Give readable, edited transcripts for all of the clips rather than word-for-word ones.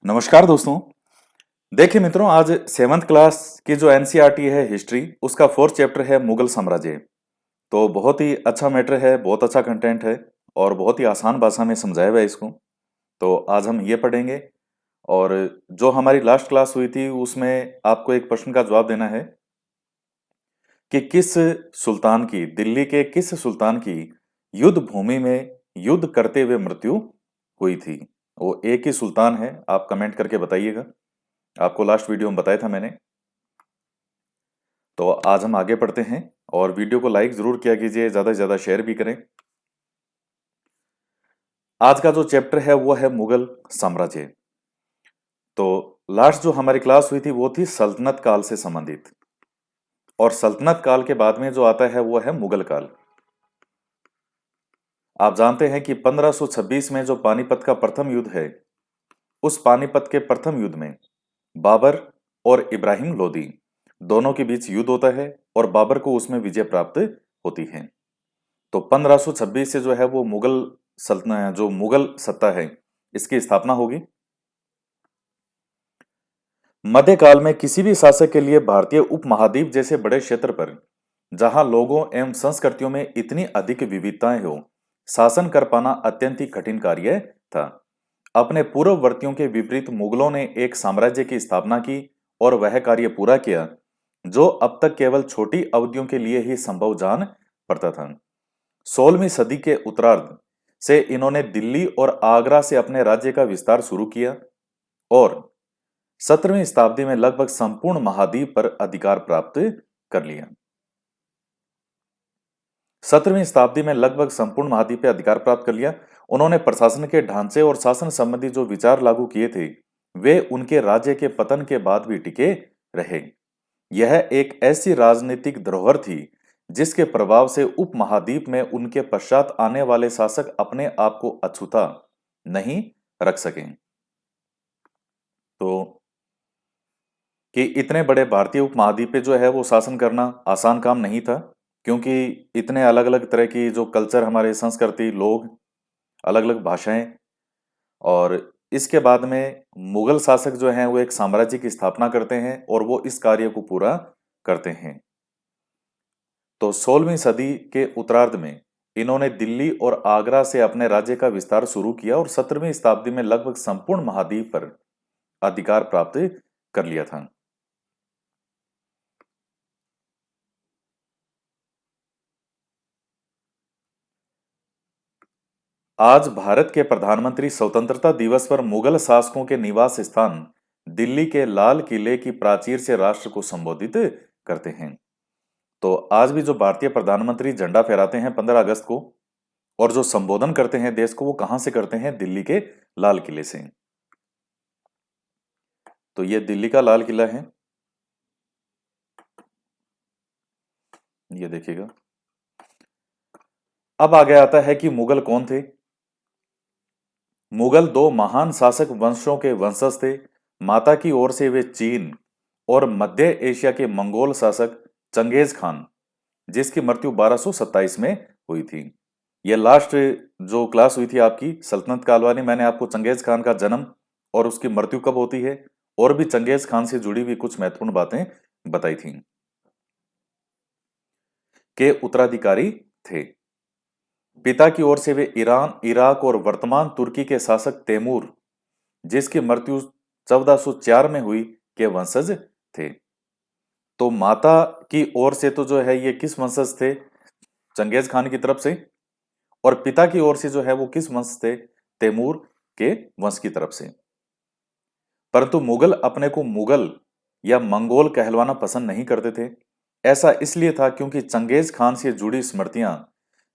नमस्कार दोस्तों। देखिए मित्रों, आज सेवन्थ क्लास की जो एनसीईआरटी है हिस्ट्री, उसका फोर्थ चैप्टर है मुगल साम्राज्य। तो बहुत ही अच्छा मैटर है, बहुत अच्छा कंटेंट है और बहुत ही आसान भाषा में समझाया हुआ है इसको। तो आज हम ये पढ़ेंगे। और जो हमारी लास्ट क्लास हुई थी उसमें आपको एक प्रश्न का जवाब देना है कि किस सुल्तान की, दिल्ली के किस सुल्तान की युद्ध भूमि में युद्ध करते हुए मृत्यु हुई थी। वो एक ही सुल्तान है, आप कमेंट करके बताइएगा। आपको लास्ट वीडियो में बताया था मैंने। तो आज हम आगे बढ़ते हैं और वीडियो को लाइक जरूर किया कीजिए, ज्यादा से ज्यादा शेयर भी करें। आज का जो चैप्टर है वो है मुगल साम्राज्य। तो लास्ट जो हमारी क्लास हुई थी वो थी सल्तनत काल से संबंधित, और सल्तनत काल के बाद में जो आता है वो है मुगल काल। आप जानते हैं कि 1526 में जो पानीपत का प्रथम युद्ध है, उस पानीपत के प्रथम युद्ध में बाबर और इब्राहिम लोदी दोनों के बीच युद्ध होता है और बाबर को उसमें विजय प्राप्त होती है। तो 1526 से जो है वो मुगल सल्तनत, जो मुगल सत्ता है, इसकी स्थापना होगी। मध्यकाल में किसी भी शासक के लिए भारतीय उपमहाद्वीप जैसे बड़े क्षेत्र पर, जहां लोगों एवं संस्कृतियों में इतनी अधिक विविधताएं हो, शासन कर पाना अत्यंत ही कठिन कार्य था। अपने पूर्ववर्तियों के विपरीत मुगलों ने एक साम्राज्य की स्थापना की और वह कार्य पूरा किया जो अब तक केवल छोटी अवधियों के लिए ही संभव जान पड़ता था। 16वीं सदी के उत्तरार्ध से इन्होंने दिल्ली और आगरा से अपने राज्य का विस्तार शुरू किया और 17वीं शताब्दी में लगभग संपूर्ण महाद्वीप पर अधिकार प्राप्त कर लिया। 17वीं शताब्दी में लगभग संपूर्ण महाद्वीप पर अधिकार प्राप्त कर लिया। उन्होंने प्रशासन के ढांचे और शासन संबंधी जो विचार लागू किए थे, वे उनके राज्य के पतन के बाद भी टिके रहे। यह एक ऐसी राजनीतिक धरोहर थी जिसके प्रभाव से उपमहाद्वीप में उनके पश्चात आने वाले शासक अपने आप को अछूता नहीं रख सके। तो कि इतने बड़े भारतीय उपमहाद्वीप पे जो है वो शासन करना आसान काम नहीं था, क्योंकि इतने अलग अलग तरह की जो कल्चर, हमारे संस्कृति, लोग, अलग अलग भाषाएं। और इसके बाद में मुगल शासक जो हैं वो एक साम्राज्य की स्थापना करते हैं और वो इस कार्य को पूरा करते हैं। तो 16वीं सदी के उत्तरार्ध में इन्होंने दिल्ली और आगरा से अपने राज्य का विस्तार शुरू किया और 17वीं शताब्दी में लगभग संपूर्ण महाद्वीप पर अधिकार प्राप्त कर लिया था। आज भारत के प्रधानमंत्री स्वतंत्रता दिवस पर मुगल शासकों के निवास स्थान दिल्ली के लाल किले की प्राचीर से राष्ट्र को संबोधित करते हैं। तो आज भी जो भारतीय प्रधानमंत्री झंडा फहराते हैं 15 अगस्त को, और जो संबोधन करते हैं देश को, वो कहां से करते हैं? दिल्ली के लाल किले से। तो ये दिल्ली का लाल किला है, ये देखिएगा। अब आगे आता है कि मुगल कौन थे। मुगल दो महान शासक वंशों के वंशज थे। माता की ओर से वे चीन और मध्य एशिया के मंगोल शासक चंगेज खान, जिसकी मृत्यु 1227 में हुई थी। यह लास्ट जो क्लास हुई थी आपकी सल्तनत काल वाली, मैंने आपको चंगेज खान का जन्म और उसकी मृत्यु कब होती है और भी चंगेज खान से जुड़ी हुई कुछ महत्वपूर्ण बातें बताई थी, के उत्तराधिकारी थे। पिता की ओर से वे ईरान, इराक और वर्तमान तुर्की के शासक तैमूर, जिसकी मृत्यु 1404 में हुई, के वंशज थे। तो माता की ओर से तो जो है ये किस वंशज थे? चंगेज खान की तरफ से। और पिता की ओर से जो है वो किस वंश थे? तैमूर के वंश की तरफ से। परंतु मुगल अपने को मुगल या मंगोल कहलवाना पसंद नहीं करते थे। ऐसा इसलिए था क्योंकि चंगेज खान से जुड़ी स्मृतियां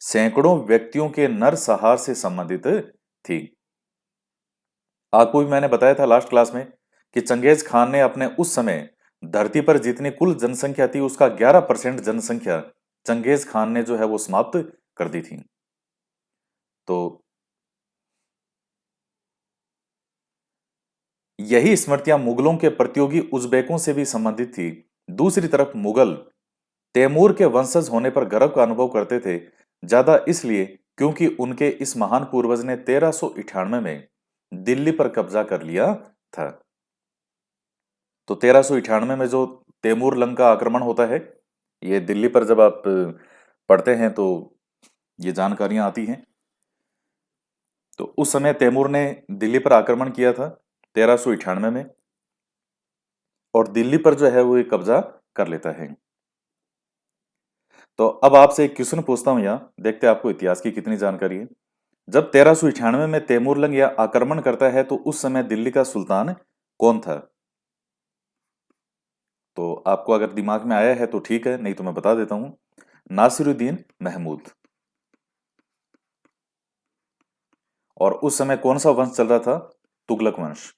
सैकड़ों व्यक्तियों के नरसंहार से संबंधित थी। आपको भी मैंने बताया था लास्ट क्लास में कि चंगेज खान ने अपने उस समय धरती पर जितनी कुल जनसंख्या थी उसका 11% जनसंख्या चंगेज खान ने जो है वो समाप्त कर दी थी। तो यही स्मृतियां मुगलों के प्रतियोगी उज़्बेकों से भी संबंधित थी। दूसरी तरफ मुगल तैमूर के वंशज होने पर गर्व का अनुभव करते थे, ज्यादा इसलिए क्योंकि उनके इस महान पूर्वज ने 1398 में दिल्ली पर कब्जा कर लिया था। तो 1398 में जो तैमूर लंग का आक्रमण होता है, ये दिल्ली पर जब आप पढ़ते हैं तो ये जानकारियां आती हैं। तो उस समय तैमूर ने दिल्ली पर आक्रमण किया था 1398 में, और दिल्ली पर जो है वो एक कब्जा कर लेता है। तो अब आपसे एक क्वेश्चन पूछता हूं, यहाँ देखते हैं आपको इतिहास की कितनी जानकारी है। जब 1398 में तैमूर लंग यह आक्रमण करता है तो उस समय दिल्ली का सुल्तान कौन था? तो आपको अगर दिमाग में आया है तो ठीक है, नहीं तो मैं बता देता हूं, नासिरुद्दीन महमूद। और उस समय कौन सा वंश चल रहा था? तुगलक वंश।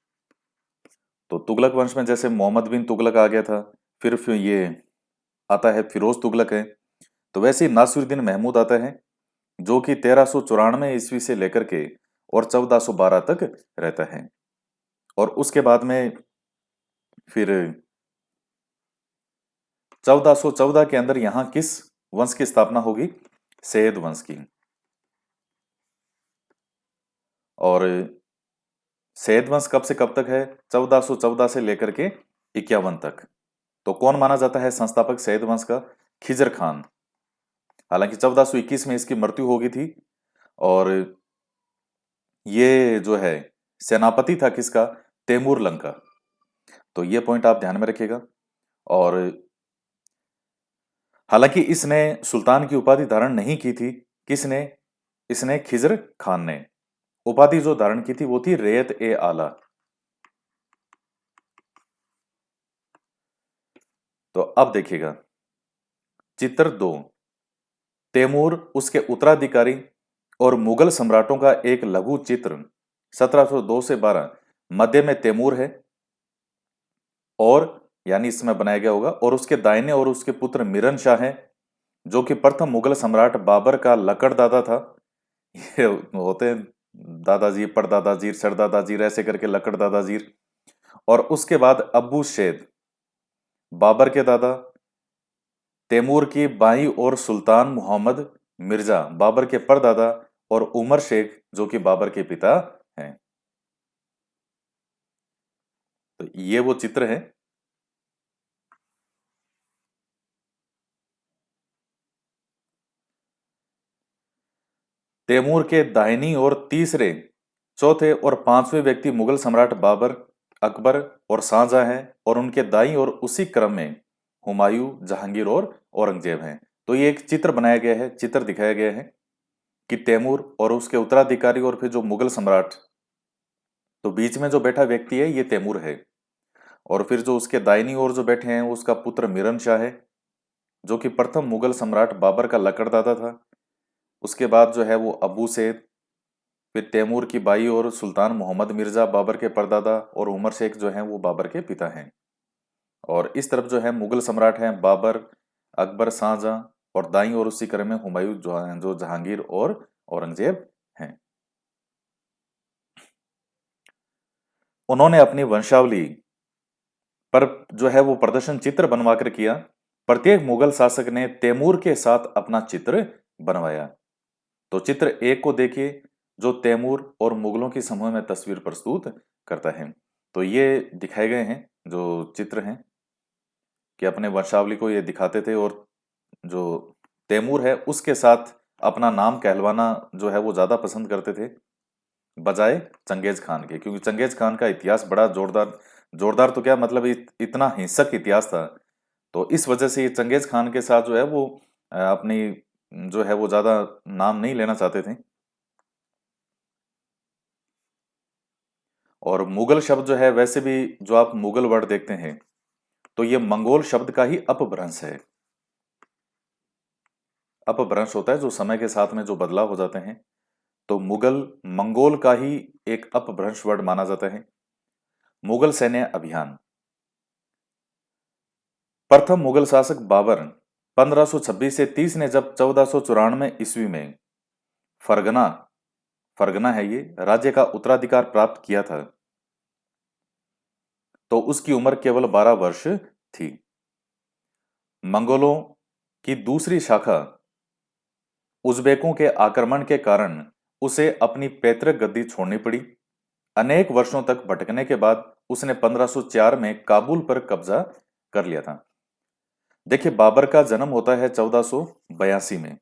तो तुगलक वंश में जैसे मोहम्मद बिन तुगलक आ गया था, फिर ये आता है फिरोज तुगलक है, तो वैसे ही नासिरुद्दीन महमूद आता है, जो कि 1394 ईस्वी से लेकर के और 1412 तक रहता है। और उसके बाद में फिर 1414 के अंदर यहां किस वंश की स्थापना होगी? सैयद वंश की। और सैयद वंश कब से कब तक है? 1414 से लेकर के 51 तक। तो कौन माना जाता है संस्थापक सैयद वंश का? खिजर खान। हालांकि 1421 में इसकी मृत्यु हो गई थी। और ये जो है सेनापति था किसका? तैमूर लंग का। तो ये पॉइंट आप ध्यान में रखिएगा। और हालांकि इसने सुल्तान की उपाधि धारण नहीं की थी। किसने? इसने खिजर खान ने। उपाधि जो धारण की थी वो थी रेयत ए आला। तो अब देखिएगा चित्र 2, तैमूर, उसके उत्तराधिकारी और मुगल सम्राटों का एक लघु चित्र 1702 से 12। मध्य में तैमूर है, और यानी इसमें बनाया गया होगा, और उसके दाहिने और उसके पुत्र मिरन शाह हैं, जो कि प्रथम मुगल सम्राट बाबर का लकड़ दादा था। ये होते हैं दादाजी, परदादाजी, सरदादाजी, ऐसे करके लकड़ दादाजी। और उसके बाद अब्बू शेद, बाबर के दादा, तैमूर की बाई और सुल्तान मोहम्मद मिर्जा, बाबर के परदादा, और उमर शेख, जो कि बाबर के पिता हैं। तो ये वो चित्र है। तैमूर के दाहिनी ओर तीसरे, चौथे और पांचवें व्यक्ति मुगल सम्राट बाबर, अकबर और शाहजहां हैं, और उनके दाईं ओर उसी क्रम में हुमायूं, जहांगीर और औरंगजेब हैं। तो ये एक चित्र बनाया गया है, चित्र दिखाया गया है कि तैमूर और उसके उत्तराधिकारी और फिर जो मुगल सम्राट, तो बीच में जो बैठा व्यक्ति है ये तैमूर है। और फिर जो उसके दाहिनी ओर जो बैठे हैं उसका पुत्र मिरन शाह है, जो कि प्रथम मुगल सम्राट बाबर का लकड़दादा था। उसके बाद जो है वो अबू सैद, फिर तैमूर की बाई और सुल्तान मोहम्मद मिर्जा, बाबर के परदादा, और उमर शेख जो हैं वो बाबर के पिता हैं। और इस तरफ जो है मुगल सम्राट हैं बाबर, अकबर, शाहजहां, और दाईं और उसी क्रम में हुमायूं, जो जहांगीर और औरंगजेब हैं। उन्होंने अपनी वंशावली पर जो है वो प्रदर्शन चित्र बनवा कर किया। प्रत्येक मुगल शासक ने तैमूर के साथ अपना चित्र बनवाया। तो चित्र 1 को देखिए, जो तैमूर और मुगलों की समूह में तस्वीर प्रस्तुत करता है। तो ये दिखाए गए हैं जो चित्र हैं, कि अपने वंशावली को ये दिखाते थे, और जो तैमूर है उसके साथ अपना नाम कहलवाना जो है वो ज्यादा पसंद करते थे, बजाय चंगेज खान के। क्योंकि चंगेज खान का इतिहास बड़ा जोरदार, जोरदार तो क्या मतलब इतना हिंसक इतिहास था। तो इस वजह से ये चंगेज खान के साथ जो है वो अपनी जो है वो ज्यादा नाम नहीं लेना चाहते थे। और मुगल शब्द जो है, वैसे भी जो आप मुगल वर्ड देखते हैं तो ये मंगोल शब्द का ही अपभ्रंश है। अपभ्रंश होता है जो समय के साथ में जो बदलाव हो जाते हैं। तो मुगल मंगोल का ही एक अपभ्रंश वर्ड माना जाता है। मुगल सैन्य अभियान। प्रथम मुगल शासक बाबर 1526 से 30 ने जब 1494 ईस्वी में फरगना, फरगना है ये, राज्य का उत्तराधिकार प्राप्त किया था, तो उसकी उम्र केवल 12 वर्ष थी। मंगोलों की दूसरी शाखा उज़्बेकों के आक्रमण के कारण उसे अपनी पैतृक गद्दी छोड़नी पड़ी। अनेक वर्षों तक भटकने के बाद उसने 1504 में काबुल पर कब्जा कर लिया था। देखिए, बाबर का जन्म होता है 1482 में,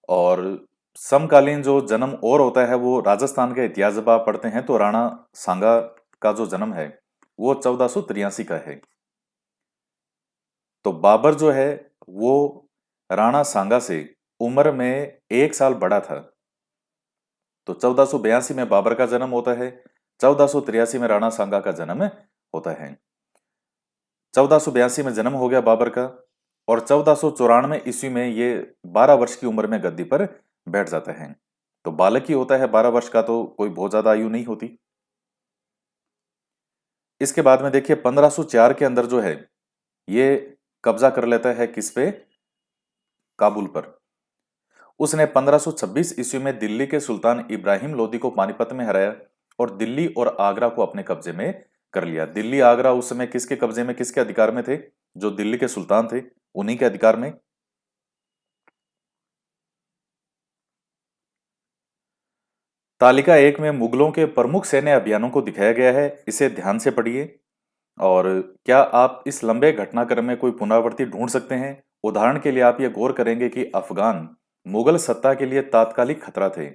और समकालीन जो जन्म और होता है वो राजस्थान का इतिहास जब आप पढ़ते हैं तो राणा सांगा का जो जन्म है वो 1483 का है। तो बाबर जो है वो राणा सांगा से उम्र में 1 साल बड़ा था। तो 1482 में बाबर का जन्म होता है, 1483 में राणा सांगा का जन्म होता है। 1482 में जन्म हो गया बाबर का, और 1494 ईस्वी में ये 12 वर्ष की उम्र में गद्दी पर बैठ जाता है। तो बालक ही होता है 12 वर्ष का, तो कोई बहुत ज्यादा आयु नहीं होती। इसके बाद में देखिए 1504 के अंदर जो है ये कब्जा कर लेता है किस पे? काबुल पर। उसने 1526 ईस्वी में दिल्ली के सुल्तान इब्राहिम लोदी को पानीपत में हराया और दिल्ली और आगरा को अपने कब्जे में कर लिया। दिल्ली आगरा उस समय किसके कब्जे में, किसके अधिकार में थे? जो दिल्ली के सुल्तान थे उन्हीं के अधिकार में। तालिका 1 में मुगलों के प्रमुख सैन्य अभियानों को दिखाया गया है, इसे ध्यान से पढ़िए। और क्या आप इस लंबे घटनाक्रम में कोई पुनरावृत्ति ढूंढ सकते हैं? उदाहरण के लिए आप ये गौर करेंगे कि अफगान मुगल सत्ता के लिए तात्कालिक खतरा थे।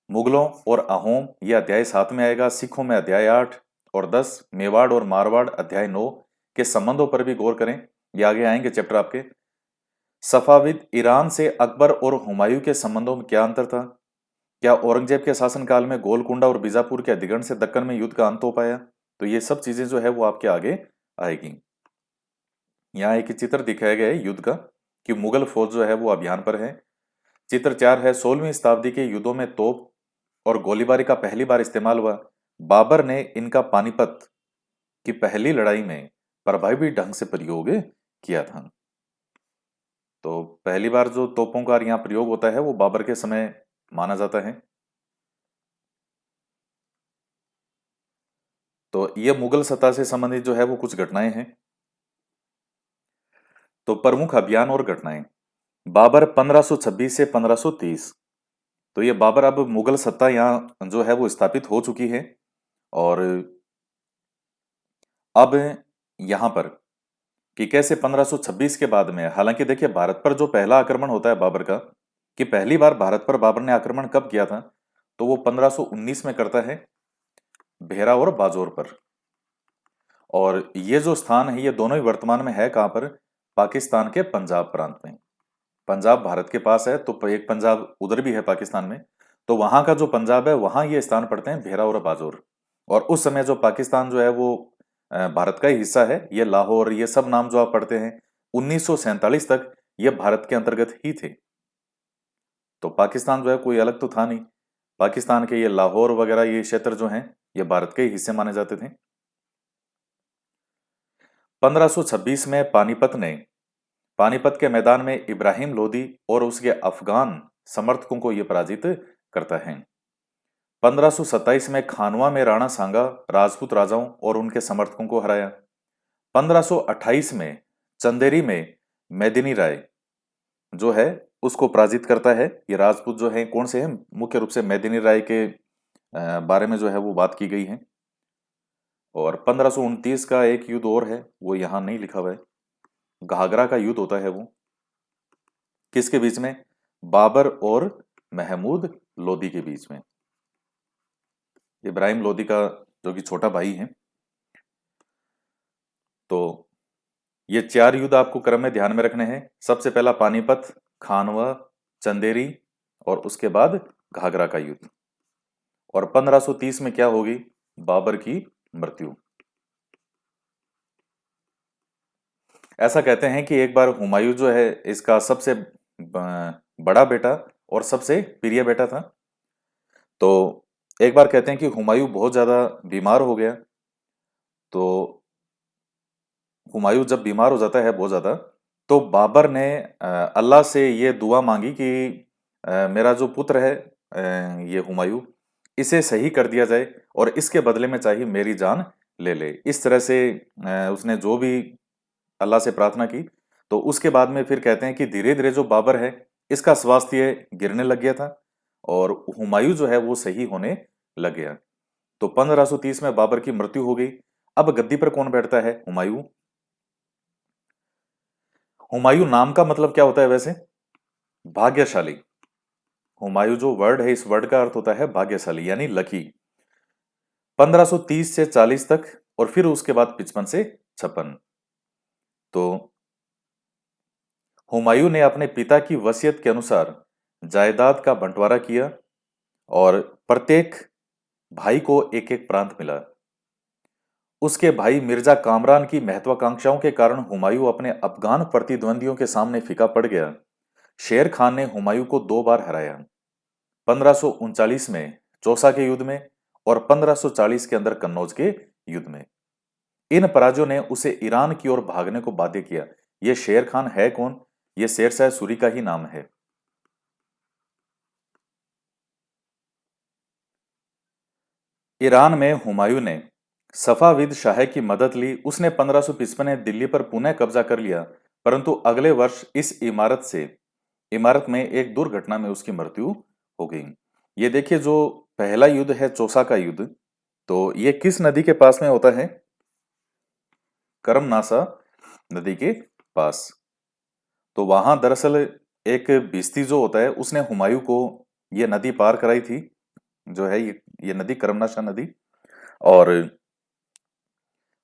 मुगलों और अहोम यह अध्याय 7 में आएगा, सिखों में अध्याय 8 और 10, मेवाड़ और मारवाड़ अध्याय 9 के संबंधों पर भी गौर करें, ये आगे आएंगे चैप्टर आपके। सफाविद ईरान से अकबर और हुमायूं के संबंधों में क्या अंतर था? क्या औरंगजेब के शासनकाल में गोलकुंडा और बीजापुर के अधिग्रहण से दक्कन में युद्ध का अंत हो पाया? तो ये सब चीजें जो है वो आपके आगे आएगी। यहाँ एक चित्र दिखाया गया है युद्ध का, कि मुगल फौज जो है वो अभियान पर है। चित्र 4 है, 16वीं शताब्दी के युद्धों में तोप और गोलीबारी का पहली बार इस्तेमाल हुआ। बाबर ने इनका पानीपत की पहली लड़ाई में प्रभावी ढंग से प्रयोग किया था। तो पहली बार जो तोपों का यहाँ प्रयोग होता है वो बाबर के समय माना जाता है। तो ये मुगल सत्ता से संबंधित जो है वो कुछ घटनाएं हैं। तो प्रमुख अभियान और घटनाएं। बाबर 1526 से 1530। तो ये बाबर, अब मुगल सत्ता यहाँ जो है वो स्थापित हो चुकी है, और अब यहाँ पर कि कैसे 1526 के बाद में, हालांकि देखिए भारत पर जो पहला आक्रमण होता है बाबर का, कि पहली बार भारत पर बाबर ने आक्रमण कब किया था, तो वो 1519 में करता है, भेरा और बाजौर पर। और ये जो स्थान है ये दोनों ही वर्तमान में है कहाँ पर? पाकिस्तान के पंजाब प्रांत में। पंजाब भारत के पास है, तो एक पंजाब उधर भी है पाकिस्तान में, तो वहां का जो पंजाब है वहां ये स्थान पड़ते हैं भेरा और बाजौर। और उस समय जो पाकिस्तान जो है वो भारत का ही हिस्सा है। ये लाहौर, ये सब नाम जो आप पढ़ते हैं 1947 तक ये भारत के अंतर्गत ही थे। तो पाकिस्तान जो है कोई अलग तो था नहीं। पाकिस्तान के ये लाहौर वगैरह ये क्षेत्र जो हैं ये भारत के ही हिस्से माने जाते थे। 1526 में पानीपत के मैदान में इब्राहिम लोदी और उसके अफगान समर्थकों को यह पराजित करता है। 1527 में खानवा में राणा सांगा राजपूत राजाओं और उनके समर्थकों को हराया। 1528 में चंदेरी में मेदिनी राय जो है उसको पराजित करता है। ये राजपूत जो है कौन से हैं? मुख्य रूप से मेदिनी राय के बारे में जो है वो बात की गई है। और 1529 का एक युद्ध और है, वो यहाँ नहीं लिखा हुआ है। घाघरा का युद्ध होता है वो किसके बीच में? बाबर और महमूद लोदी के बीच में। इब्राहिम लोदी का जो कि छोटा भाई है। तो ये 4 युद्ध आपको क्रम में ध्यान में रखने हैं। सबसे पहला पानीपत, खानवा, चंदेरी और उसके बाद घाघरा का युद्ध। और 1530 में क्या होगी? बाबर की मृत्यु। ऐसा कहते हैं कि एक बार हुमायूं जो है इसका सबसे बड़ा बेटा और सबसे प्रिय बेटा था। तो एक बार कहते हैं कि हुमायूं बहुत ज्यादा बीमार हो गया। तो हुमायूं जब बीमार हो जाता है बहुत ज्यादा, तो बाबर ने अल्लाह से ये दुआ मांगी कि मेरा जो पुत्र है ये हुमायूं, इसे सही कर दिया जाए और इसके बदले में चाहिए मेरी जान ले ले। इस तरह से उसने जो भी अल्लाह से प्रार्थना की। तो उसके बाद में फिर कहते हैं कि धीरे धीरे जो बाबर है इसका स्वास्थ्य गिरने लग गया था और हुमायूं जो है वो सही होने लग गया। तो 1530 में बाबर की मृत्यु हो गई। अब गद्दी पर कौन बैठता है? हुमायूं। हुमायूं नाम का मतलब क्या होता है वैसे? भाग्यशाली। हुमायूं जो वर्ड है, इस वर्ड का अर्थ होता है भाग्यशाली यानी लकी। 1530 से 40 तक, और फिर उसके बाद 55 से 56। तो हुमायूं ने अपने पिता की वसीयत के अनुसार जायदाद का बंटवारा किया और प्रत्येक भाई को एक एक प्रांत मिला। उसके भाई मिर्जा कामरान की महत्वाकांक्षाओं के कारण हुमायूं अपने अफगान प्रतिद्वंदियों के सामने फीका पड़ गया। शेर खान ने हुमायूं को 2 बार हराया, 1539 में चौसा के युद्ध में और 1540 के अंदर कन्नौज के युद्ध में। इन पराजयों ने उसे ईरान की ओर भागने को बाध्य किया। यह शेर खान है कौन? यह शेरशाह सूरी का ही नाम है। ईरान में हुमायूं ने सफाविद शाह की मदद ली। उसने 1555 में दिल्ली पर पुनः कब्जा कर लिया, परंतु अगले वर्ष इस इमारत में एक दुर्घटना में उसकी मृत्यु हो गई। ये देखिए, जो पहला युद्ध है चौसा का युद्ध, तो ये किस नदी के पास में होता है? करमनासा नदी के पास। तो वहां दरअसल एक भिश्ती जो होता है, उसने हुमायूं को ये नदी पार कराई थी, जो है ये नदी करमनाशा नदी। और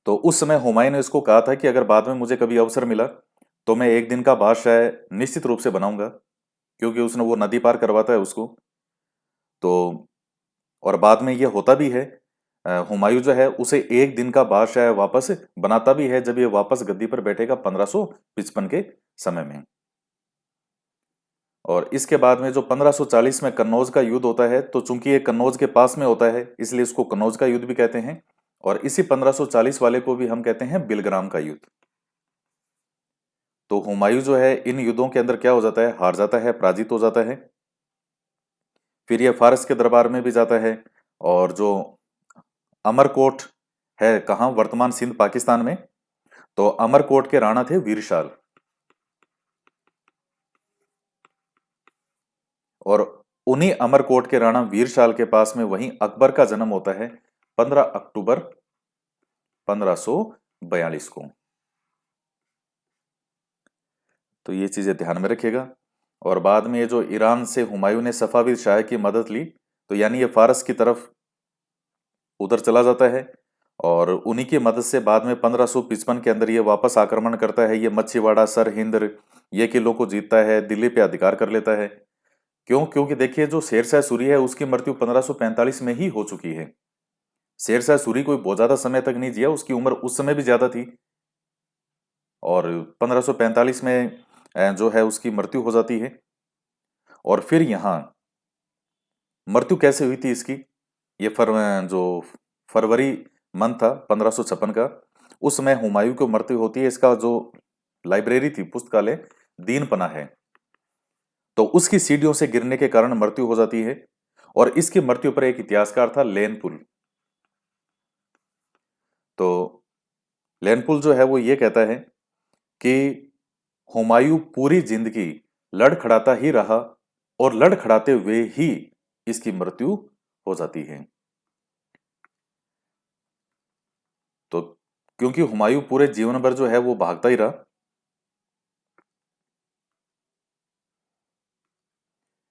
तो उस समय हुमायूं ने इसको कहा था कि अगर बाद में मुझे कभी अवसर मिला तो मैं एक दिन का बादशाह निश्चित रूप से बनाऊंगा, क्योंकि उसने वो नदी पार करवाता है उसको। तो और बाद में ये होता भी है। हुमायूं जो है उसे एक दिन का बादशाह वापस बनाता भी है, जब ये वापस गद्दी पर बैठेगा 1555 के समय में। और इसके बाद में जो 1540 में कन्नौज का युद्ध होता है, तो चूंकि ये कन्नौज के पास में होता है, इसलिए इसको कन्नौज का युद्ध भी कहते हैं। और इसी 1540 वाले को भी हम कहते हैं बिलग्राम का युद्ध। तो हुमायूं जो है इन युद्धों के अंदर क्या हो जाता है? हार जाता है, पराजित हो जाता है। फिर ये फारस के दरबार में भी जाता है। और जो अमरकोट है, कहाँ? वर्तमान सिंध पाकिस्तान में। तो अमरकोट के राणा थे वीरशाल। और उन्हीं अमरकोट के राणा वीरशाल के पास में वहीं अकबर का जन्म होता है 15 अक्टूबर 1542 को। तो ये चीजें ध्यान में रखिएगा। और बाद में ये जो ईरान से हुमायूं ने सफाविद शाह की मदद ली, तो यानी ये फारस की तरफ उधर चला जाता है। और उन्हीं की मदद से बाद में 1555 के अंदर ये वापस आक्रमण करता है। ये मच्छीवाड़ा, सरहिंद, ये किलों को जीतता है, दिल्ली पे अधिकार कर लेता है। क्यों? क्योंकि देखिए, जो शेरशाह सूरी है उसकी मृत्यु 1545 में ही हो चुकी है। शेरशाह सूरी कोई बहुत ज्यादा समय तक नहीं जिया, उसकी उम्र उस समय भी ज्यादा थी। और 1545 में जो है उसकी मृत्यु हो जाती है। और फिर यहाँ मृत्यु कैसे हुई थी इसकी? ये जो फरवरी मंथ था 1556 का, उस समय हुमायूं को मृत्यु होती है। इसका जो लाइब्रेरी थी, पुस्तकालय, दीनपना है, तो उसकी सीढ़ियों से गिरने के कारण मृत्यु हो जाती है। और इसकी मृत्यु पर एक इतिहासकार था लेनपुल। तो लेनपुल जो है वो ये कहता है कि हुमायूं पूरी जिंदगी लड़खड़ाता ही रहा और लड़खड़ाते हुए ही इसकी मृत्यु हो जाती है। तो क्योंकि हुमायूं पूरे जीवन भर जो है वो भागता ही रहा।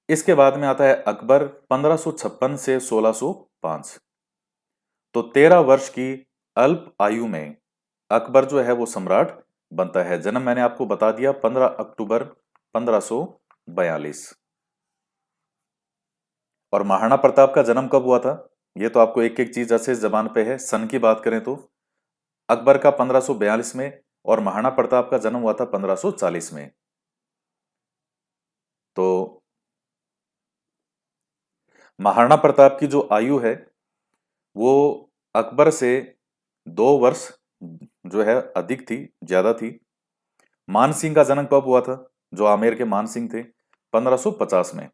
इसके बाद में आता है अकबर 1556 से 1605। तो 13 वर्ष की अल्प आयु में अकबर जो है वो सम्राट बनता है। जन्म मैंने आपको बता दिया, 15 अक्टूबर 1542। और महाराणा प्रताप का जन्म कब हुआ था? ये तो आपको एक एक चीज अच्छे से जबान पे है। सन की बात करें तो अकबर का 1542 में, और महाराणा प्रताप का जन्म हुआ था 1540 में। तो महाराणा प्रताप की जो आयु है वो अकबर से 2 वर्ष जो है अधिक थी, ज्यादा थी। मान सिंह का जन्म कब हुआ था? जो आमेर के मान सिंह थे, 1550 में।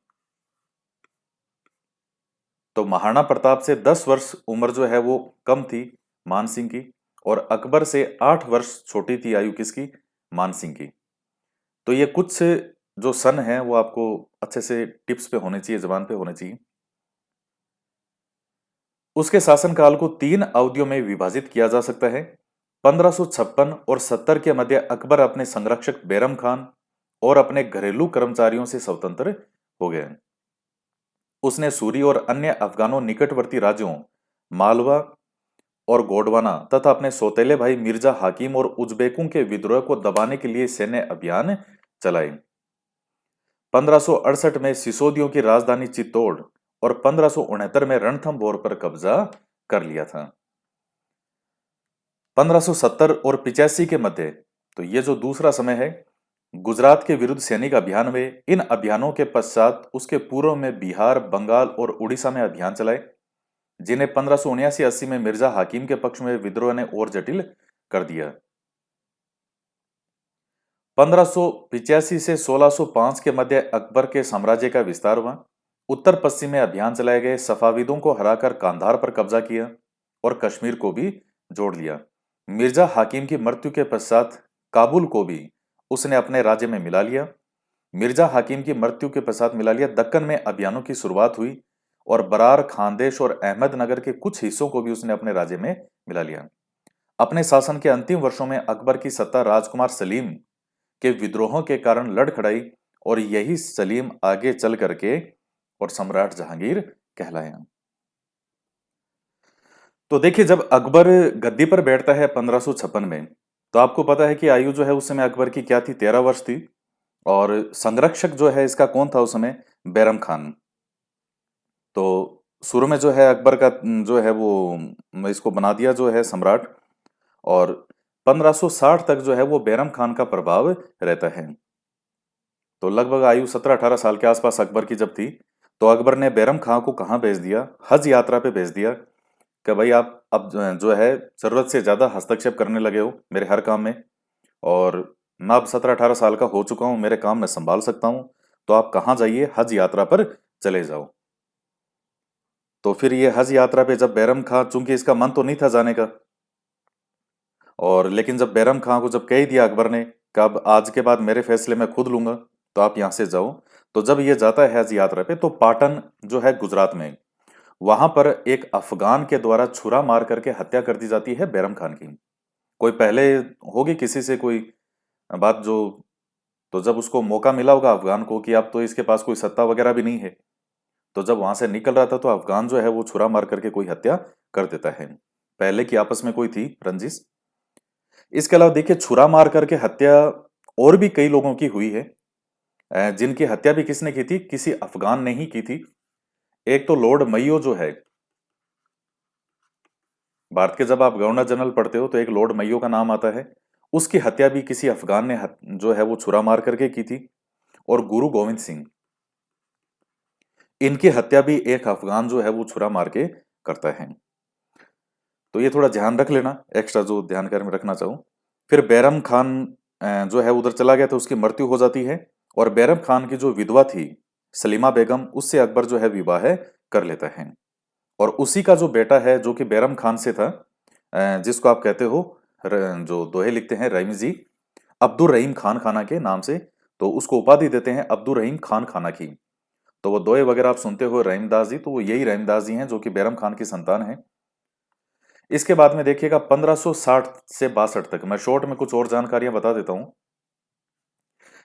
तो महाराणा प्रताप से 10 वर्ष उम्र जो है वो कम थी मान सिंह की, और अकबर से 8 वर्ष छोटी थी आयु किसकी? मान सिंह की। तो ये कुछ जो सन है वो आपको अच्छे से टिप्स पे होने चाहिए, जबान पे होने चाहिए। उसके शासनकाल को 3 अवधियों में विभाजित किया जा सकता है। 1556 और 70 के मध्य अकबर अपने संरक्षक बैरम खान और अपने घरेलू कर्मचारियों से स्वतंत्र हो गए। उसने सूरी और अन्य अफगानों निकटवर्ती राज्यों मालवा और गोंडवाना तथा अपने सौतेले भाई मिर्जा हाकिम और उज्बेकों के विद्रोह को दबाने के लिए सैन्य अभियान चलाए। 1568 में सिसोदियों की राजधानी चित्तौड़ और 1569 में रणथंभौर पर कब्जा कर लिया था। 1570 और 85 के मध्य, तो ये जो दूसरा समय है, गुजरात के विरुद्ध सैनिक अभियान हुए। इन अभियानों के पश्चात उसके पूर्व में बिहार, बंगाल और उड़ीसा में अभियान चलाए, जिन्हें 1579-80 में मिर्जा हाकिम के पक्ष में विद्रोह ने और जटिल कर दिया। 1585 से 1605 के मध्य अकबर के साम्राज्य का विस्तार हुआ। उत्तर पश्चिम में अभियान चलाए गए, सफाविदों को हराकर कांधार पर कब्जा किया और कश्मीर को भी जोड़ लिया। मिर्जा हाकिम की मृत्यु के पश्चात काबुल को भी उसने अपने राज्य में मिला लिया। मिर्जा हाकिम की मृत्यु के पश्चात मिला लिया दक्कन में अभियानों की शुरुआत हुई और बरार, खानदेश और अहमदनगर के कुछ हिस्सों को भी उसने अपने राज्य में मिला लिया। अपने शासन के अंतिम वर्षों में अकबर की सत्ता राजकुमार सलीम के विद्रोहों के कारण लड़खड़ाई और यही सलीम आगे चल करके और सम्राट जहांगीर कहलाया। तो देखिए, जब अकबर गद्दी पर बैठता है 1556 में, तो आपको पता है कि आयु जो है उस समय अकबर की क्या थी, 13 वर्ष थी। और संरक्षक जो है इसका कौन था उस समय, बैरम खान। तो शुरू में जो है अकबर का जो है वो इसको बना दिया जो है सम्राट, और 1560 तक जो है वो बैरम खान का प्रभाव रहता है। तो लगभग आयु 17-18 साल के आसपास अकबर की जब थी, तो अकबर ने बैरम खान को कहाँ भेज दिया, हज यात्रा पे भेज दिया कि भाई आप अब जो है जरूरत से ज्यादा हस्तक्षेप करने लगे हो मेरे हर काम में, और मैं अब 17-18 साल का हो चुका हूँ, मेरे काम मैं संभाल सकता हूँ, तो आप कहाँ जाइए, हज यात्रा पर चले जाओ। तो फिर ये हज यात्रा पे जब बैरम खां, चूंकि इसका मन तो नहीं था जाने का, और लेकिन जब बैरम खां को जब कह दिया अकबर ने कि अब आज के बाद मेरे फैसले मैं खुद लूंगा, तो आप यहाँ से जाओ। तो जब ये जाता है हज यात्रा पे, तो पाटन जो है गुजरात में, वहां पर एक अफगान के द्वारा छुरा मार करके हत्या कर दी जाती है बैरम खान की। कोई पहले होगी किसी से कोई बात जो, तो जब उसको मौका मिला होगा अफगान को कि अब तो इसके पास कोई सत्ता वगैरह भी नहीं है, तो जब वहां से निकल रहा था तो अफगान जो है वो छुरा मार करके कोई हत्या कर देता है। पहले की आपस में कोई थी रंजिश। इसके अलावा देखिए, छुरा मार करके हत्या और भी कई लोगों की हुई है, जिनकी हत्या भी किसने की थी, किसी अफगान ने ही की थी। एक तो लॉर्ड मइयो जो है, भारत के जब आप गवर्नर जनरल पढ़ते हो तो एक लॉर्ड मइयो का नाम आता है, उसकी हत्या भी किसी अफगान ने जो है वो छुरा मार करके की थी। और गुरु गोविंद सिंह, इनकी हत्या भी एक अफगान जो है वो छुरा मार के करता है। तो ये थोड़ा ध्यान रख लेना, एक्स्ट्रा जो ध्यानकारी में रखना चाहूँ। फिर बैरम खान जो है उधर चला गया, तो उसकी मृत्यु हो जाती है, और बैरम खान की जो विधवा थी सलीमा बेगम, उससे अकबर जो है विवाह कर लेता है। और उसी का जो बेटा है जो कि बैरम खान से था, जिसको आप कहते हो जो दोहे लिखते हैं रहीम जी, अब्दुल रहीम खान खाना के नाम से, तो उसको उपाधि देते हैं अब्दुल रहीम खान खाना की। तो वो दोहे वगैरह आप सुनते हो रहीमदास जी, तो वो यही रहीमदास जी हैं जो कि बैरम खान की संतान है। इसके बाद में देखिएगा 1560 से 62 तक, मैं शॉर्ट में कुछ और जानकारियां बता देता हूं।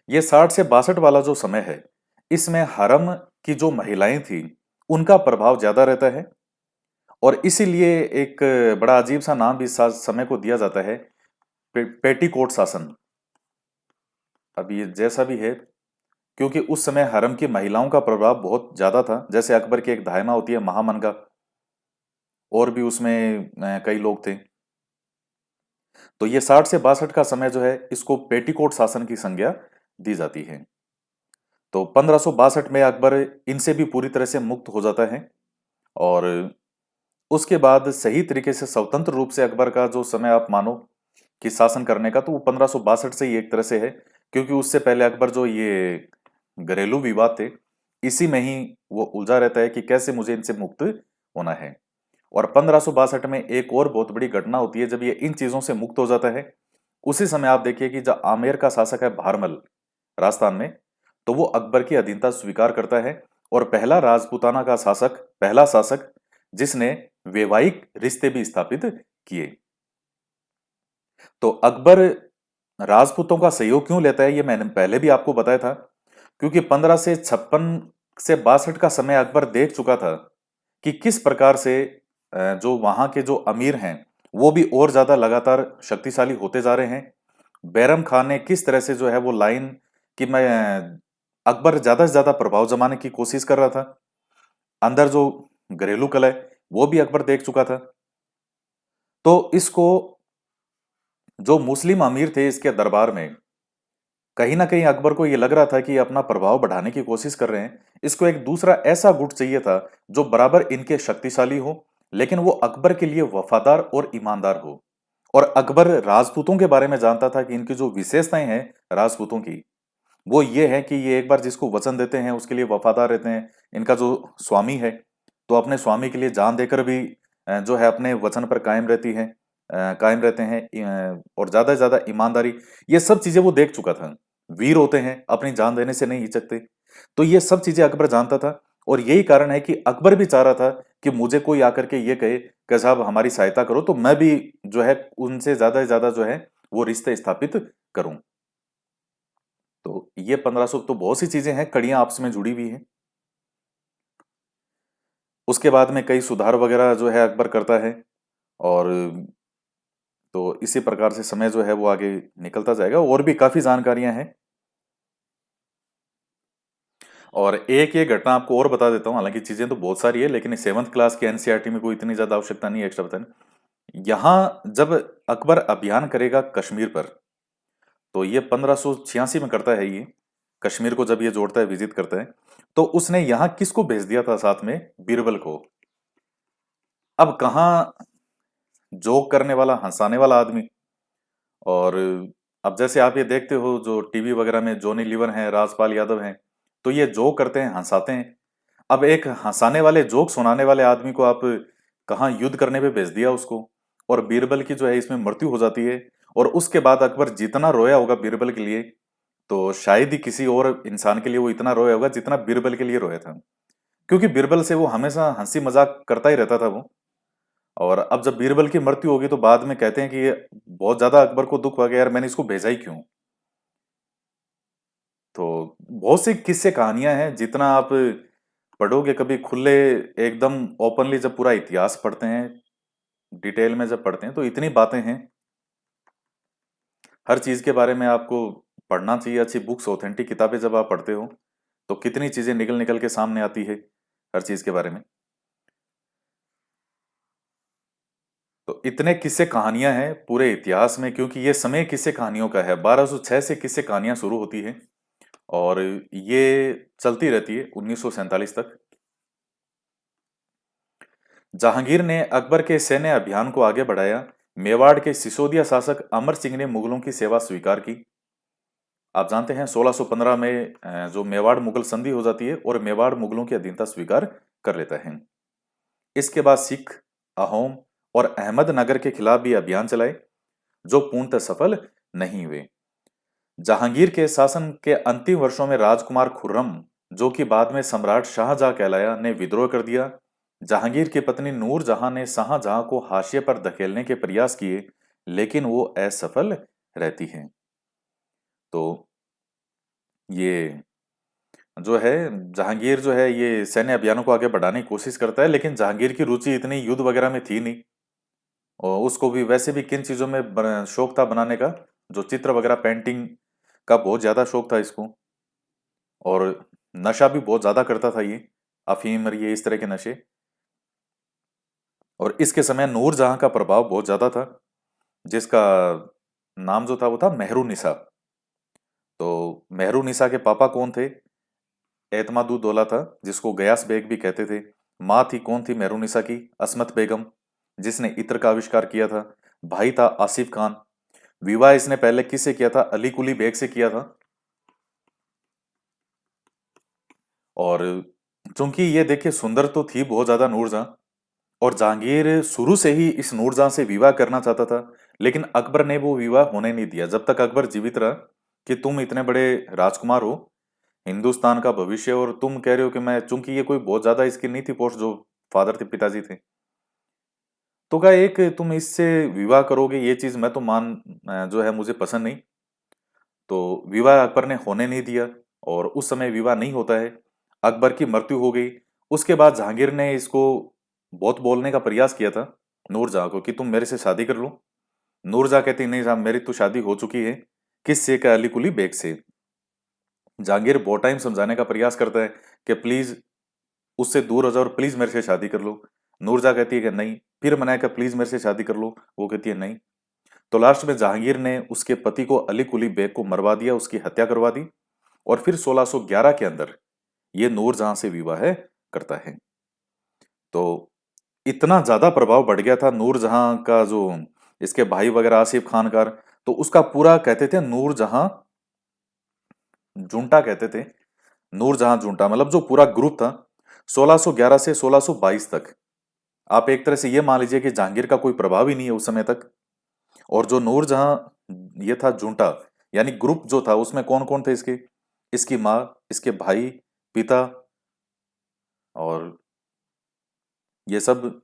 ये 60 से 62 वाला जो समय है, इसमें हरम की जो महिलाएं थी उनका प्रभाव ज्यादा रहता है, और इसीलिए एक बड़ा अजीब सा नाम भी इस समय को दिया जाता है, पेटीकोट शासन। अब ये जैसा भी है, क्योंकि उस समय हरम की महिलाओं का प्रभाव बहुत ज्यादा था। जैसे अकबर की एक धायमा होती है महामनगा, और भी उसमें कई लोग थे। तो ये 60 से 62 का समय जो है, इसको पेटीकोट शासन की संज्ञा दी जाती है। तो 1562 में अकबर इनसे भी पूरी तरह से मुक्त हो जाता है, और उसके बाद सही तरीके से स्वतंत्र रूप से अकबर का जो समय आप मानो कि शासन करने का, तो वो 1562 से ही एक तरह से है, क्योंकि उससे पहले अकबर जो ये घरेलू विवाद थे, इसी में ही वो उलझा रहता है कि कैसे मुझे इनसे मुक्त होना है। और 1562 में एक और बहुत बड़ी घटना होती है, जब ये इन चीजों से मुक्त हो जाता है। उसी समय आप देखिए कि जब आमेर का शासक है भारमल राजस्थान में, तो वो अकबर की अधीनता स्वीकार करता है, और पहला राजपूताना का शासक, पहला शासक जिसने वैवाहिक रिश्ते भी स्थापित किए। तो अकबर राजपूतों का सहयोग क्यों लेता है, ये मैंने पहले भी आपको बताया था। क्योंकि 1556 से 62 का समय अकबर देख चुका था कि किस प्रकार से जो वहां के जो अमीर हैं वो भी और ज्यादा लगातार शक्तिशाली होते जा रहे हैं। बैरम खान ने किस तरह से जो है वो लाइन कि मैं अकबर ज्यादा से ज्यादा प्रभाव जमाने की कोशिश कर रहा था। अंदर जो घरेलू कलह है वो भी अकबर देख चुका था। तो इसको जो मुस्लिम अमीर थे इसके दरबार में कहीं ना कहीं अकबर को ये लग रहा था कि ये अपना प्रभाव बढ़ाने की कोशिश कर रहे हैं। इसको एक दूसरा ऐसा गुट चाहिए था जो बराबर इनके शक्तिशाली हो, लेकिन वो अकबर के लिए वफादार और ईमानदार हो। और अकबर राजपूतों के बारे में जानता था कि इनकी जो विशेषताएं हैं राजपूतों की, वो ये है कि ये एक बार जिसको वचन देते हैं उसके लिए वफादार रहते हैं। इनका जो स्वामी है तो अपने स्वामी के लिए जान देकर भी जो है अपने वचन पर कायम रहती है, कायम रहते हैं। और ज्यादा से ज्यादा ईमानदारी, ये सब चीजें वो देख चुका था। वीर होते हैं, अपनी जान देने से नहीं हिचकते। तो ये सब चीजें अकबर जानता था। और यही कारण है कि अकबर भी चाह रहा था कि मुझे कोई आकर के ये कहे कि साहब हमारी सहायता करो, तो मैं भी जो है उनसे ज्यादा से ज्यादा जो है वो रिश्ते स्थापित करूं। तो ये 1500 तो बहुत सी चीजें हैं, कड़ियां आपस में जुड़ी हुई हैं। उसके बाद में कई सुधार वगैरह जो है अकबर करता है। और तो इसी प्रकार से समय जो है वो आगे निकलता जाएगा। और भी काफी जानकारियां हैं। और एक ये घटना आपको और बता देता हूँ, हालांकि चीजें तो बहुत सारी है लेकिन 7th क्लास की एनसीईआरटी में कोई इतनी ज्यादा आवश्यकता नहीं है एक्स्ट्रा बताने। यहाँ जब अकबर अभियान करेगा कश्मीर पर, तो ये 1586 में करता है ये। कश्मीर को जब ये जोड़ता है, विजिट करता है, तो उसने यहाँ किसको भेज दिया था साथ में? बीरबल को। अब कहाँ जोक करने वाला, हंसाने वाला आदमी। और अब जैसे आप ये देखते हो जो टीवी वगैरह में जॉनी लीवर हैं, राजपाल यादव हैं, तो ये जोक करते हैं, हंसाते हैं। अब एक हंसाने वाले, जोक सुनाने वाले आदमी को आप कहाँ युद्ध करने पे भेज दिया उसको। और बीरबल की जो है इसमें मृत्यु हो जाती है। और उसके बाद अकबर जितना रोया होगा बीरबल के लिए, तो शायद ही किसी और इंसान के लिए वो इतना रोया होगा जितना बीरबल के लिए रोया था। क्योंकि बीरबल से वो हमेशा हंसी मजाक करता ही रहता था वो। और अब जब बीरबल की मृत्यु होगी तो बाद में कहते हैं कि ये बहुत ज्यादा अकबर को दुख हुआ गया, यार मैंने इसको भेजा ही क्यों। तो बहुत सी किस्से कहानियां हैं, जितना आप पढ़ोगे कभी खुले, एकदम ओपनली जब पूरा इतिहास पढ़ते हैं, डिटेल में जब पढ़ते हैं, तो इतनी बातें हैं। हर चीज के बारे में आपको पढ़ना चाहिए। अच्छी बुक्स, ऑथेंटिक किताबें जब आप पढ़ते हो तो कितनी चीजें निकल निकल के सामने आती है हर चीज के बारे में। तो इतने किस्से कहानियां हैं पूरे इतिहास में, क्योंकि ये समय किस्से कहानियों का है। 1206 से किस्से कहानियां शुरू होती है और ये चलती रहती है 1947 तक। जहांगीर ने अकबर के सैन्य अभियान को आगे बढ़ाया। मेवाड़ के सिसोदिया शासक अमर सिंह ने मुगलों की सेवा स्वीकार की। आप जानते हैं 1615 में जो मेवाड़ मुगल संधि हो जाती है और मेवाड़ मुगलों की अधीनता स्वीकार कर लेता है। इसके बाद सिख, अहोम और अहमदनगर के खिलाफ भी अभियान चलाए, जो पूर्णतः सफल नहीं हुए। जहांगीर के शासन के अंतिम वर्षों में राजकुमार खुर्रम, जो कि बाद में सम्राट शाहजहां कहलाया, ने विद्रोह कर दिया। जहांगीर की पत्नी नूर जहां ने शाहजहां को हाशिए पर धकेलने के प्रयास किए, लेकिन वो असफल रहती हैं। तो ये जो है जहांगीर जो है ये सैन्य अभियानों को आगे बढ़ाने की कोशिश करता है, लेकिन जहांगीर की रुचि इतनी युद्ध वगैरह में थी नहीं। और उसको भी वैसे भी किन चीजों में शौक था बनाने का, जो चित्र वगैरह, पेंटिंग का बहुत ज्यादा शौक था इसको। और नशा भी बहुत ज्यादा करता था ये, अफीम और ये इस तरह के नशे। और इसके समय नूरजहां का प्रभाव बहुत ज्यादा था, जिसका नाम जो था वो था मेहरुनिसा। तो मेहरुनिसा के पापा कौन थे? एतमादुद्दौला था, जिसको गयास बेग भी कहते थे। माँ थी, कौन थी मेहरुनिसा की? अस्मत बेगम, जिसने इत्र का आविष्कार किया था। भाई था आसिफ खान। विवाह इसने पहले किससे किया था? अली कुली बेग से किया था। और चूंकि ये देखिए सुंदर तो थी बहुत ज्यादा नूरजहां, और जहांगीर शुरू से ही इस नूरजहां से विवाह करना चाहता था, लेकिन अकबर ने वो विवाह होने नहीं दिया जब तक अकबर जीवित रहा। कि तुम इतने बड़े राजकुमार हो, हिंदुस्तान का भविष्य, और तुम कह रहे हो कि मैं, चूंकि ये कोई बहुत ज्यादा इसकी नहीं थी पोस्ट, जो फादर थे, पिताजी थे, तो कहा एक तुम इससे विवाह करोगे, ये चीज मैं तो जो है मुझे पसंद नहीं। तो विवाह अकबर ने होने नहीं दिया, और उस समय विवाह नहीं होता है। अकबर की मृत्यु हो गई। उसके बाद जहांगीर ने इसको बहुत बोलने का प्रयास किया था नूरजहां को कि तुम मेरे से शादी कर लो। नूरजहां कहती नहीं साहब, मेरी तो शादी हो चुकी है। किससे? का अली कुली बेग से। जहांगीर बहुत टाइम समझाने का प्रयास करता है कि प्लीज उससे दूर हो जाओ और प्लीज मेरे से शादी कर लो। नूरजहां कहती है कि नहीं। फिर मनाया कि प्लीज मेरे से शादी कर लो, वो कहती है नहीं। तो लास्ट में जहांगीर ने उसके पति को अली कुली बेग को मरवा दिया, उसकी हत्या करवा दी। और फिर 1611 के अंदर ये नूरजहां से विवाह करता है। तो इतना ज्यादा प्रभाव बढ़ गया था नूरजहां का, जो इसके भाई वगैरह आसिफ खान का, तो उसका पूरा कहते थे नूरजहां जुंटा कहते थे। नूरजहां जुंटा मतलब जो पूरा ग्रुप था 1611 से 1622 तक। आप एक तरह से ये मान लीजिए कि जहांगीर का कोई प्रभाव ही नहीं है उस समय तक। और जो नूरजहां ये था जुंटा, यानी ग्रुप जो था उसमें कौन कौन थे इसके? इसकी माँ, इसके भाई, पिता, और ये सब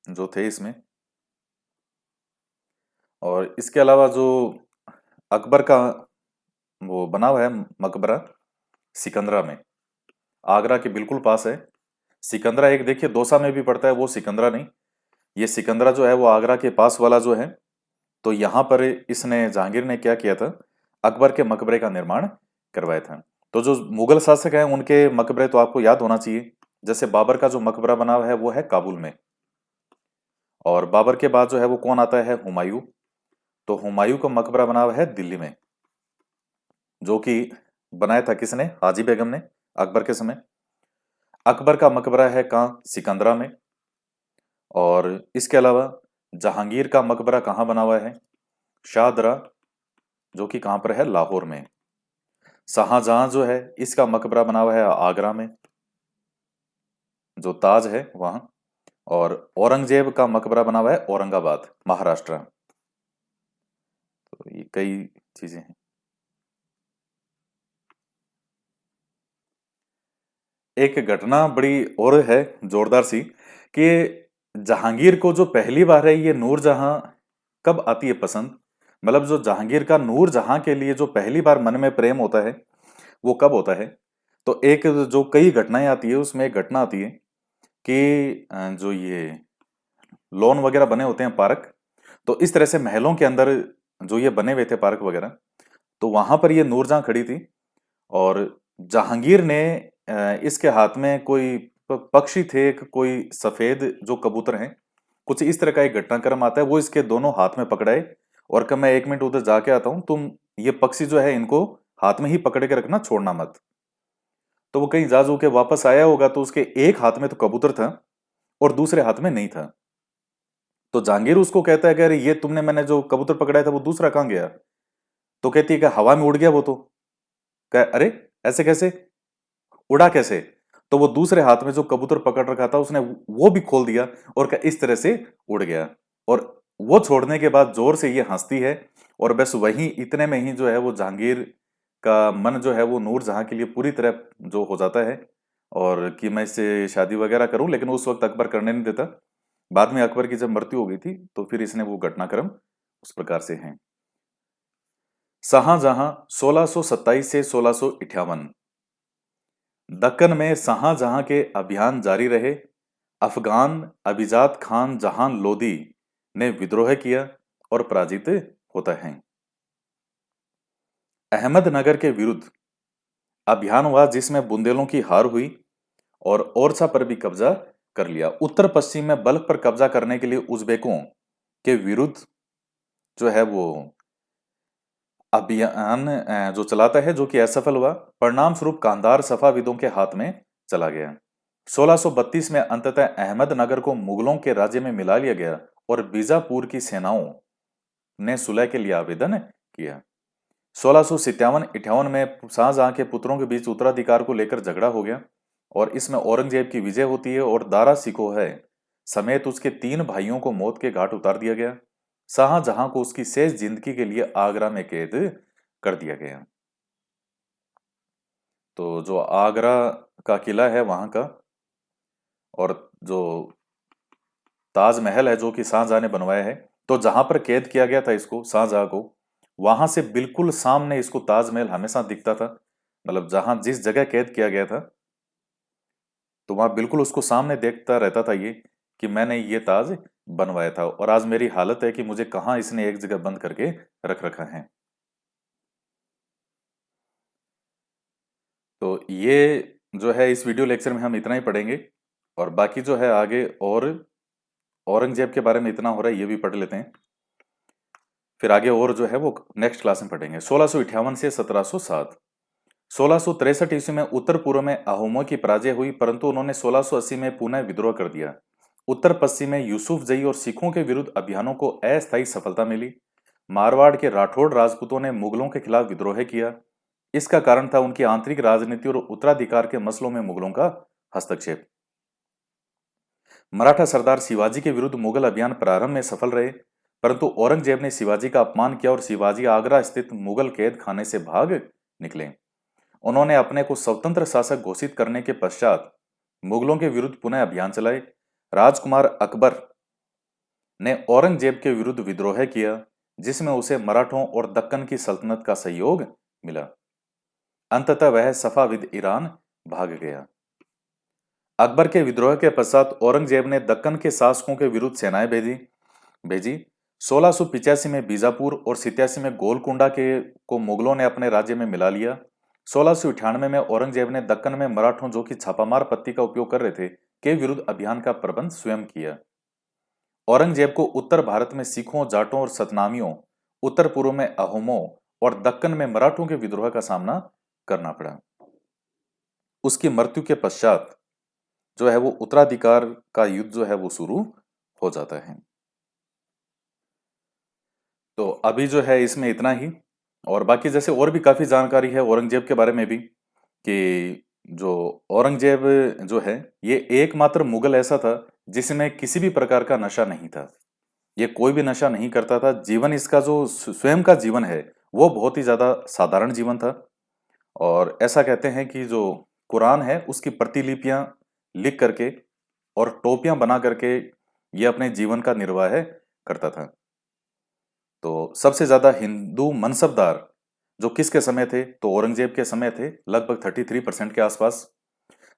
जो थे इसमें। और इसके अलावा जो अकबर का वो बना हुआ है मकबरा सिकंदरा में, आगरा के बिल्कुल पास है। सिकंदरा एक देखिए दौसा में भी पड़ता है, वो सिकंदरा नहीं। ये सिकंदरा जो है वो आगरा के पास वाला जो है। तो यहाँ पर इसने जहांगीर ने क्या किया था, अकबर के मकबरे का निर्माण करवाया था। तो जो मुगल शासक हैं उनके मकबरे तो आपको याद होना चाहिए। जैसे बाबर का जो मकबरा बना हुआ है वो है काबुल में। और बाबर के बाद जो है वो कौन आता है? हुमायूं। तो हुमायूं का मकबरा बना हुआ है दिल्ली में, जो कि बनाया था किसने? हाजी बेगम ने, अकबर के समय। अकबर का मकबरा है कहाँ? सिकंदरा में। और इसके अलावा जहांगीर का मकबरा कहाँ बना हुआ है? शाहदरा, जो कि कहाँ पर है? लाहौर में। शाहजहां जो है इसका मकबरा बना हुआ है आगरा में, जो ताज है वहां। और औरंगजेब का मकबरा बना हुआ है औरंगाबाद, महाराष्ट्र। तो ये कई चीजें हैं। एक घटना बड़ी और है जोरदार सी, कि जहांगीर को जो पहली बार है ये नूरजहां कब आती है पसंद, मतलब जो जहांगीर का नूरजहां के लिए जो पहली बार मन में प्रेम होता है वो कब होता है? तो एक जो कई घटनाएं आती है उसमें एक घटना आती है कि जो ये लॉन वगैरह बने होते हैं, पार्क। तो इस तरह से महलों के अंदर जो ये बने हुए थे पार्क वगैरह, तो वहां पर ये नूरजहां खड़ी थी। और जहांगीर ने इसके हाथ में कोई पक्षी थे, कोई सफेद जो कबूतर हैं, कुछ इस तरह का एक घटनाक्रम आता है। वो इसके दोनों हाथ में पकड़ाए और कहा मैं 1 मिनट उधर जाके आता हूँ, तुम ये पक्षी जो है इनको हाथ में ही पकड़ के रखना, छोड़ना मत। तो वो कहीं जा जू के वापस आया होगा, तो उसके एक हाथ में तो कबूतर था और दूसरे हाथ में नहीं था। तो जहांगीर उसको कहता है कि अरे ये तुमने, मैंने जो कबूतर पकड़ाया था वो दूसरा कहाँ गया? तो कहती है कि हवा में उड़ गया वो तो। कह अरे ऐसे कैसे? उड़ा कैसे? तो वो दूसरे हाथ में जो कबूतर पकड़ रखा था उसने वो भी खोल दिया और कहा इस तरह से उड़ गया। और वो छोड़ने के बाद जोर से ये हंसती है। और बस वही इतने में ही जो है वो जहांगीर का मन जो है वो नूरजहां के लिए पूरी तरह जो हो जाता है, और कि मैं इससे शादी वगैरह करूं। लेकिन उस वक्त अकबर करने नहीं देता। बाद में अकबर की जब मृत्यु हो गई थी तो फिर इसने वो घटनाक्रम उस प्रकार से है। शाहजहां 1627 से 1658। दक्कन में शाहजहां के अभियान जारी रहे। अफगान अभिजात खान जहां लोदी ने विद्रोह किया और पराजित होता है। अहमदनगर के विरुद्ध अभियान हुआ जिसमें बुंदेलों की हार हुई और ओरछा पर भी कब्जा कर लिया। उत्तर पश्चिम में बल्ख पर कब्जा करने के लिए उज़्बेकों के विरुद्ध जो है वो अभियान जो चलाता है, जो कि असफल हुआ। परिणाम स्वरूप कांधार सफाविदों के हाथ में चला गया। 1632 में अंततः अहमदनगर को मुगलों के राज्य में मिला लिया गया और बीजापुर की सेनाओं ने सुलह के लिए आवेदन किया। 1657-58 में शाहजहां के पुत्रों के बीच उत्तराधिकार को लेकर झगड़ा हो गया और इसमें औरंगजेब की विजय होती है और दारा सिकोह समेत उसके 3 भाइयों को मौत के घाट उतार दिया गया। शाहजहां को उसकी शेष जिंदगी के लिए आगरा में कैद कर दिया गया। तो जो आगरा का किला है वहां का, और जो ताजमहल है जो कि शाहजहां ने बनवाया है, तो जहां पर कैद किया गया था इसको, शाहजहां को, वहां से बिल्कुल सामने इसको ताजमहल हमेशा दिखता था। मतलब जहां जिस जगह कैद किया गया था, तो वहां बिल्कुल उसको सामने देखता रहता था ये, कि मैंने ये ताज बनवाया था, और आज मेरी हालत है कि मुझे कहाँ इसने एक जगह बंद करके रख रखा है। तो ये जो है इस वीडियो लेक्चर में हम इतना ही पढ़ेंगे, और बाकी जो है आगे और औरंगजेब के बारे में इतना हो रहा है ये भी पढ़ लेते हैं, फिर आगे और जो है वो नेक्स्ट क्लास में पढ़ेंगे। 1658 से 1707। 1663 ईस्वी में उत्तर पूर्व में अहोमों की पराजय हुई, परंतु उन्होंने 1680 में पुनः विद्रोह कर दिया। उत्तर पश्चिम में यूसुफजई और सिखों के विरुद्ध अभियानों को अस्थायी सफलता मिली। मारवाड़ के राठौड़ राजपूतों ने मुगलों के खिलाफ विद्रोह किया। इसका कारण था उनकी आंतरिक राजनीति और उत्तराधिकार के मसलों में मुगलों का हस्तक्षेप। मराठा सरदार शिवाजी के विरुद्ध मुगल अभियान प्रारंभ में सफल रहे, परंतु औरंगजेब ने शिवाजी का अपमान किया और शिवाजी आगरा स्थित मुगल कैद खाने से भाग निकले। उन्होंने अपने को स्वतंत्र शासक घोषित करने के पश्चात मुगलों के विरुद्ध पुनः अभियान चलाए। राजकुमार अकबर ने औरंगजेब के विरुद्ध विद्रोह किया, जिसमें उसे मराठों और दक्कन की सल्तनत का सहयोग मिला। अंततः वह सफाविद ईरान भाग गया। अकबर के विद्रोह के पश्चात औरंगजेब ने दक्कन के शासकों के विरुद्ध सेनाएं भेजी। 1685 में बीजापुर और 87 में गोलकुंडा के को मुगलों ने अपने राज्य में मिला लिया। 1698 में औरंगजेब ने दक्कन में मराठों जो कि छापामार पत्ती का उपयोग कर रहे थे के विरुद्ध अभियान का प्रबंध स्वयं किया। औरंगजेब को उत्तर भारत में सिखों, जाटों और सतनामियों, उत्तर पूर्व में अहोमों और दक्कन में मराठों के विद्रोह का सामना करना पड़ा। उसकी मृत्यु के पश्चात जो है वो उत्तराधिकार का युद्ध जो है वो शुरू हो जाता है। तो अभी जो है इसमें इतना ही, और बाकी जैसे और भी काफी जानकारी है औरंगजेब के बारे में भी, कि जो औरंगजेब जो है ये एकमात्र मुगल ऐसा था जिसमें किसी भी प्रकार का नशा नहीं था। ये कोई भी नशा नहीं करता था। जीवन इसका जो स्वयं का जीवन है वो बहुत ही ज्यादा साधारण जीवन था, और ऐसा कहते हैं कि जो कुरान है उसकी प्रतिलिपियां लिख करके और टोपियां बना करके ये अपने जीवन का निर्वाह करता था। तो सबसे ज्यादा हिंदू मनसबदार जो किसके समय थे, तो औरंगजेब के समय थे, लगभग 33% के आसपास।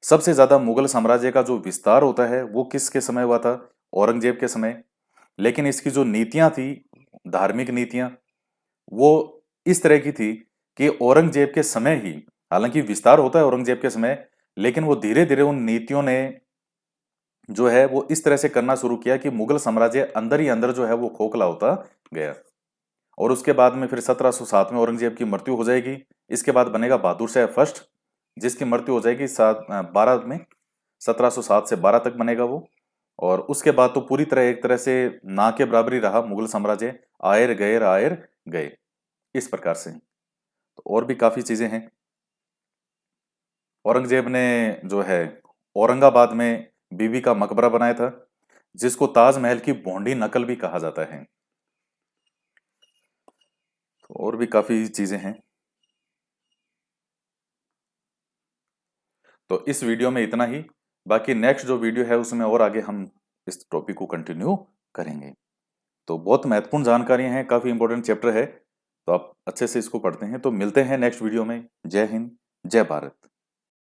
सबसे ज्यादा मुगल साम्राज्य का जो विस्तार होता है वो किसके समय हुआ था, औरंगजेब के समय। लेकिन इसकी जो नीतियां थी, धार्मिक नीतियां, वो इस तरह की थी कि औरंगजेब के समय ही, हालांकि विस्तार होता है औरंगजेब के समय, लेकिन वो धीरे धीरे उन नीतियों ने जो है वो इस तरह से करना शुरू किया कि मुगल साम्राज्य अंदर ही अंदर जो है वो खोखला होता गया। और उसके बाद में फिर 1707 में औरंगजेब की मृत्यु हो जाएगी। इसके बाद बनेगा बहादुर शाह फर्स्ट, जिसकी मृत्यु हो जाएगी 12 में, 1707 से 12 तक बनेगा वो। और उसके बाद तो पूरी तरह एक तरह से ना के बराबरी रहा मुगल साम्राज्य, आयर गए इस प्रकार से। तो और भी काफी चीजें हैं। औरंगजेब ने जो है औरंगाबाद में बीबी का मकबरा बनाया था, जिसको ताजमहल की भोंडी नकल भी कहा जाता है। तो और भी काफी चीजें हैं। तो इस वीडियो में इतना ही। बाकी नेक्स्ट जो वीडियो है उसमें और आगे हम इस टॉपिक को कंटिन्यू करेंगे। तो बहुत महत्वपूर्ण जानकारियां हैं, काफी इंपॉर्टेंट चैप्टर है, तो आप अच्छे से इसको पढ़ते हैं। तो मिलते हैं नेक्स्ट वीडियो में। जय हिंद, जय भारत।